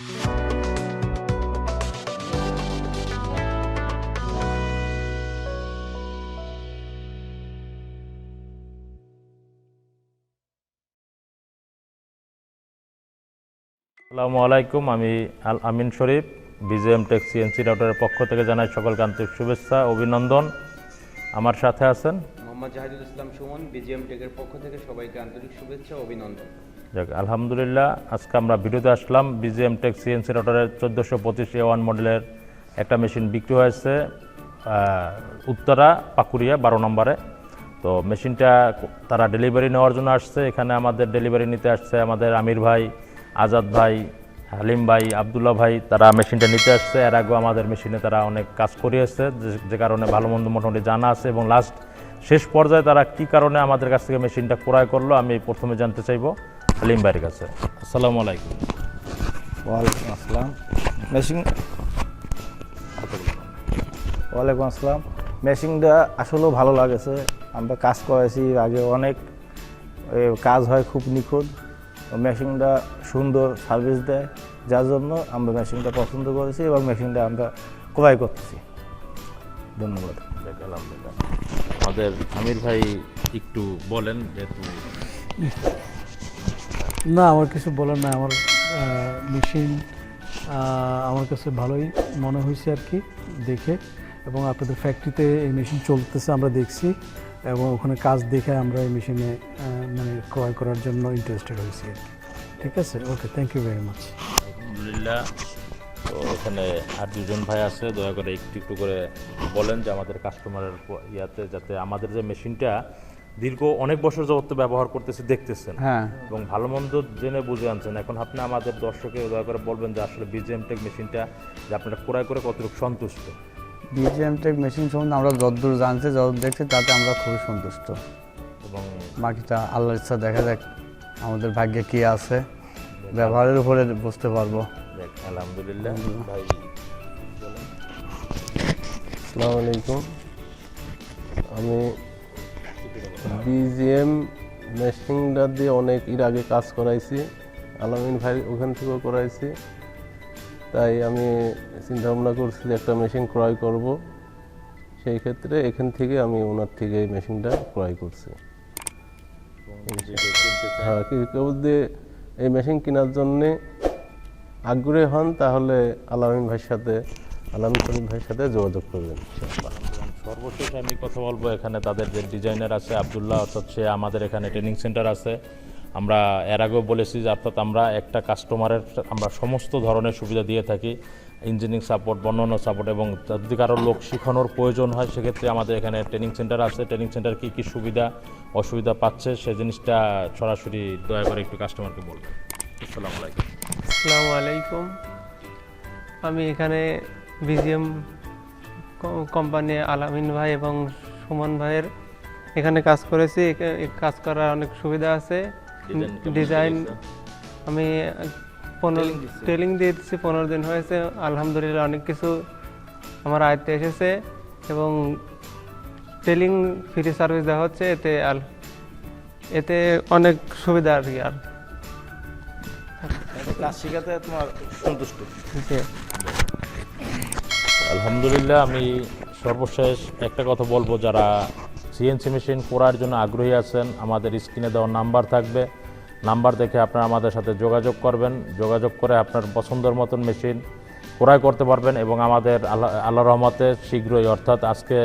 আসসালামু আলাইকুম, আমি আমিন শরীফ BGM টেক CNC রাউটারের পক্ষ থেকে জানাই সকলকে আন্তরিক শুভেচ্ছা অভিনন্দন। আমার সাথে আছেন মোহাম্মদ জাহিদুল ইসলাম সুমন, BGM টেকের পক্ষ থেকে সবাইকে আন্তরিক শুভেচ্ছা অভিনন্দন। যাক আলহামদুলিল্লাহ, আজকে আমরা ভিডিওতে আসলাম BGM টেক CNC রাউটারের 1425 A1 মডেলের একটা মেশিন বিক্রি হয়েছে উত্তরা পাকুড়িয়া 12 নম্বরে। তো মেশিনটা তারা ডেলিভারি নেওয়ার জন্য আসছে। এখানে আমাদের ডেলিভারি নিতে আসছে আমাদের আমির ভাই, আজাদ ভাই, হালিম ভাই, আবদুল্লাহ ভাই, তারা মেশিনটা নিতে আসছে। এর আগেও আমাদের মেশিনে তারা অনেক কাজ করিয়েছে, যে কারণে ভালো মন্দ মোটামুটি জানা আছে। এবং শেষ পর্যায়ে তারা কি কারণে আমাদের কাছ থেকে মেশিনটা ক্রয় করলো আমি প্রথমে জানতে চাইবো হালিম ভাইয়ের কাছে। আসসালামু আলাইকুম। ওয়ালাইকুম আসসালাম। ওয়ালাইকুম আসসালাম। মেশিনটা আসলেও ভালো লাগেছে। আমরা কাজ করেছি আগে অনেক, কাজ হয় খুব নিখুঁত। মেশিনটা সুন্দর সার্ভিস দেয়, যার জন্য আমরা মেশিনটা পছন্দ করেছি এবং মেশিনটা আমরা ক্রয় করতেছি। ধন্যবাদ। আলহামদুলিল্লাহ। আমাদের আমির ভাই একটু বলেন। যেহেতু না, আমার কিছু বলার না। আমার মেশিন আমার কাছে ভালোই মনে হয়েছে আর কি দেখে, এবং আপনাদের ফ্যাক্টরিতে এই মেশিন চলতেছে আমরা দেখছি, এবং ওখানে কাজ দেখে আমরা এই মেশিনে মানে ক্রয় করার জন্য ইন্টারেস্টেড হয়েছি আর কি। ঠিক আছে, ওকে, থ্যাংক ইউ ভেরি মাচ। আলহামদুলিল্লাহ। তো এখানে আর দুজন ভাই আছে, দয়া করে একটু করে বলেন যে আমাদের কাস্টমারের ইয়াতে যাতে আমাদের যে মেশিনটা দীর্ঘ অনেক বছর যাবত ব্যবহার করতেছে দেখতেছেন, হ্যাঁ, এবং ভালো মন্দ জেনে বুঝে আনছেন। এখন আপনি আমাদের দর্শকে দয়া করে বলবেন যে আসলে BGM টেক মেশিনটা যে আপনারা ক্রয় করে কতটুকু সন্তুষ্ট। BGM টেক মেশিন সম্বন্ধে আমরা যতদূর জানছি, যতদূর দেখছি, তাতে আমরা খুবই সন্তুষ্ট। এবং বাকিটা আল্লাহর ইচ্ছা, দেখা যাক আমাদের ভাগ্যে কি আছে, ব্যবহারের উপরে বুঝতে পারবো। আলহামদুলিল্লাহ। ভাই আসসালামু আলাইকুম। আমি BGM মেশিনটা দিয়ে অনেক এর আগে কাজ করাইছি, আলামিন ভাই ওখান থেকেও করাইছি। তাই আমি চিন্তা ভাবনা করছি যে একটা মেশিন ক্রয় করব। সেই ক্ষেত্রে এখান থেকে আমি ওনার থেকে এই মেশিনটা ক্রয় করছি। হ্যাঁ, কেউ যদি এই মেশিন কেনার জন্যে আগ্রহী হন তাহলে আলামিন শরীফ ভাইয়ের সাথে যোগাযোগ করবেন। সর্বশেষ আমি কথা বলবো, এখানে তাদের যে ডিজাইনার আছে আবদুল্লাহ, অর্থাৎ সে আমাদের এখানে ট্রেনিং সেন্টার আছে। আমরা এর আগেও বলেছি যে অর্থাৎ আমরা একটা কাস্টমারের আমরা সমস্ত ধরনের সুবিধা দিয়ে থাকি, ইঞ্জিনিয়ারিং সাপোর্ট, বর্ণনা সাপোর্ট, এবং যদি কারো লোক শেখানোর প্রয়োজন হয় সেক্ষেত্রে আমাদের এখানে ট্রেনিং সেন্টার আছে। ট্রেনিং সেন্টার কী কী সুবিধা অসুবিধা পাচ্ছে সে জিনিসটা সরাসরি দয়া করে একটু কাস্টমারকে বলবেন। আসসালামু আলাইকুম। আসসালামু আলাইকুম। আমি এখানে BGM কোম্পানি আলামিন ভাই এবং সুমন ভাইয়ের এখানে কাজ করেছি। কাজ করার অনেক সুবিধা আছে। ডিজাইন আমি ট্রেনিং দিয়েছি, 15 দিন হয়েছে। আলহামদুলিল্লাহ অনেক কিছু আমার আয়ত্তে এসেছে, এবং ট্রেনিং ফ্রি সার্ভিস দেওয়া হচ্ছে। এতে অনেক সুবিধা আর কি। আর কাজ শেখাতে তোমার সন্তুষ্ট? আলহামদুলিল্লাহ। আমি সর্বশেষ একটা কথা বলবো, যারা CNC মেশিন করার জন্য আগ্রহী আছেন, আমাদের স্ক্রিনে দেওয়া নাম্বার থাকবে, নাম্বার দেখে আপনারা আমাদের সাথে যোগাযোগ করবেন। যোগাযোগ করে আপনার পছন্দের মতন মেশিন ক্রয় করতে পারবেন। এবং আমাদের আল্লাহ রহমতে শীঘ্রই, অর্থাৎ আজকে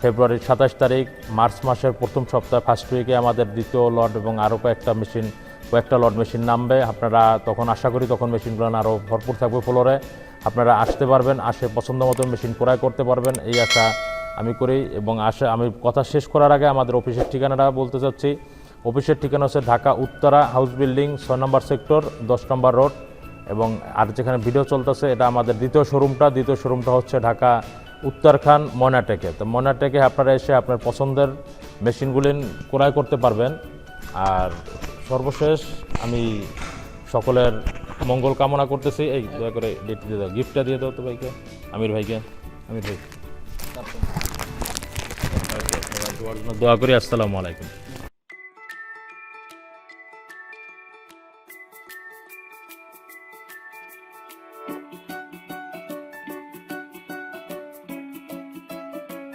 ফেব্রুয়ারির 27 তারিখ, মার্চ মাসের প্রথম সপ্তাহে ফার্স্ট উইকে আমাদের দ্বিতীয় লট এবং আরও কয়েকটা লট মেশিন নামবে। আপনারা তখন আশা করি তখন মেশিনগুলো আরও ভরপুর থাকবে ফ্লোরে। আপনারা আসতে পারবেন, পছন্দ মতো মেশিন ক্রয় করতে পারবেন, এই আশা আমি করি। এবং আমি কথা শেষ করার আগে আমাদের অফিসের ঠিকানাটা বলতে চাচ্ছি। অফিসের ঠিকানা হচ্ছে ঢাকা উত্তরা হাউস বিল্ডিং 6 নম্বর সেক্টর 10 নম্বর রোড। এবং আর যেখানে ভিডিও চলতেছে এটা আমাদের দ্বিতীয় শোরুমটা হচ্ছে ঢাকা উত্তরখান ময়নাটেকে। তো ময়নাটেকে আপনারা এসে আপনার পছন্দের মেশিনগুলি ক্রয় করতে পারবেন। আর সর্বশেষ আমি সকলের মঙ্গল কামনা করতেছি। এই দয়া করে গিফটটা দিয়ে দাও তো ভাইকে, আমির ভাইকে। আমির ভাই দোয়া করি। আসসালামু আলাইকুম।